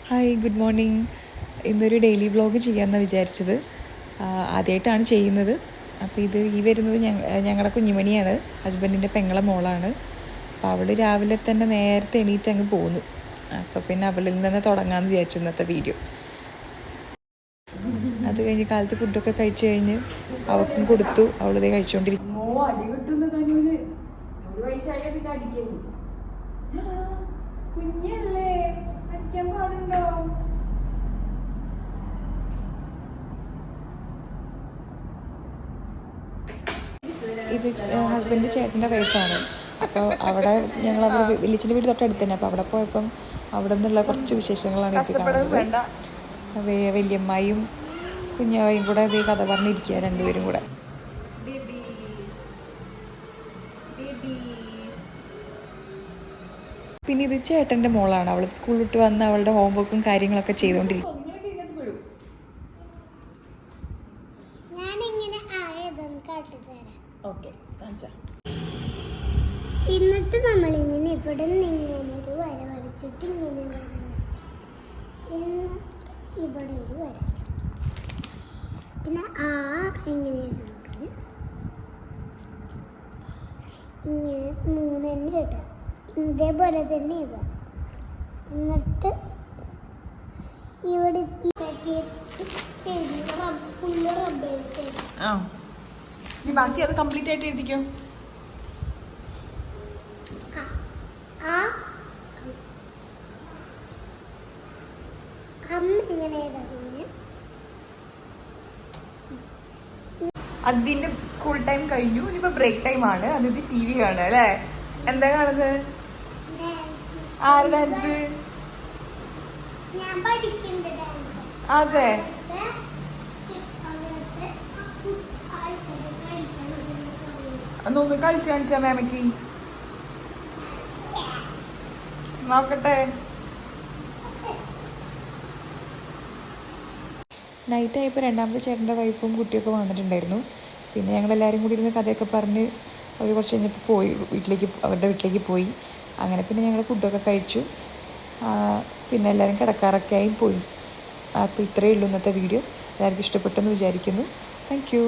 Hi, good morning. ഇന്നൊരു daily vlog ചെയ്യാമെന്നാണ് വിചാരിച്ചത്. ആദ്യമായിട്ടാണ് ചെയ്യുന്നത്. അപ്പോൾ ഈ വരുന്നത് ഞങ്ങളുടെ കുഞ്ഞുമണിയാണ്, ഹസ്ബൻഡിൻ്റെ പെങ്ങളെ മോളാണ്. അപ്പോൾ അവൾ രാവിലെ തന്നെ നേരത്തെ എണീറ്റ് അങ്ങ് പോന്നു. അപ്പോൾ പിന്നെ അവളിൽ നിന്ന് തുടങ്ങാമെന്ന് വിചാരിച്ചു ഇന്നത്തെ വീഡിയോ. അത് കഴിഞ്ഞ് കാലത്ത് ഫുഡൊക്കെ കഴിച്ച് കഴിഞ്ഞ് അവൾക്കും കൊടുത്തു. അവളിതേ കഴിച്ചുകൊണ്ടിരിക്കും. കുഞ്ഞല്ലേ, അടിക്കാൻ പാടുണ്ടോ? ഇത് ഹസ്ബൻഡ് ചേട്ടൻ്റെ വൈഫാണ്. അപ്പോൾ ഞങ്ങൾ വില്ലിച്ചിൻ്റെ വീട് തൊട്ടടുത്ത് തന്നെ. അപ്പോൾ അവിടെ പോയപ്പം അവിടെ നിന്നുള്ള കുറച്ച് വിശേഷങ്ങളാണ് ഇത് കാണുന്നത്. വല്യമ്മായും കുഞ്ഞാവയും കൂടെ അതേ കഥ പറഞ്ഞിരിക്കുക, രണ്ടുപേരും കൂടെ. പിന്നെ ഇത് ചേട്ടൻ്റെ മോളാണ്. അവൾ സ്കൂൾ വിട്ട് വന്ന് അവളുടെ ഹോംവർക്കും കാര്യങ്ങളൊക്കെ ചെയ്തുകൊണ്ടിരിക്കും. എന്നിട്ട് നമ്മളിങ്ങനെ ഇവിടെ നിന്നൊരു വര വരച്ചിട്ട് ഇങ്ങനെ ഇവിടെ ഒരു വര, പിന്നെ ഇങ്ങനെ ഇങ്ങനെ മൂന്നെണ്ണം ഇടാം. ഇതേപോലെ തന്നെ ഇതാ. എന്നിട്ട് ഇവിടെ ഫുള്ള് റബ്ബർ. ബാക്കി അത് കംപ്ലീറ്റ് ആയിട്ട് എഴുതിക്കോ. അതിന്റെ സ്കൂൾ ടൈം കഴിഞ്ഞു, ഇനിയിപ്പോ ബ്രേക്ക് ടൈം ആണ്. അതിന്റെ TV കാണുക അല്ലേ? എന്താ കാണുന്നത്? ആര് ഡാൻസ്? അതെ, ഒന്ന് കളിച്ചു കാണിച്ചാ മാമയ്ക്ക് നോക്കട്ടെ. നൈറ്റ് ആയപ്പോൾ രണ്ടാമത്തെ ചേട്ടൻ്റെ വൈഫും കുട്ടിയൊക്കെ വന്നിട്ടുണ്ടായിരുന്നു. പിന്നെ ഞങ്ങളെല്ലാവരും കൂടി ഇരുന്ന് കഥയൊക്കെ പറഞ്ഞ് അവർ കുറച്ച് കഴിഞ്ഞപ്പോൾ അവരുടെ വീട്ടിലേക്ക് പോയി. അങ്ങനെ പിന്നെ ഞങ്ങൾ ഫുഡൊക്കെ കഴിച്ചു. പിന്നെ എല്ലാവരും കിടക്കാറൊക്കെ ആയി പോയി. അപ്പോൾ ഇത്രയേ ഉള്ളൂ ഇന്നത്തെ വീഡിയോ. എല്ലാവർക്കും ഇഷ്ടപ്പെട്ടെന്ന് വിചാരിക്കുന്നു. Thank you.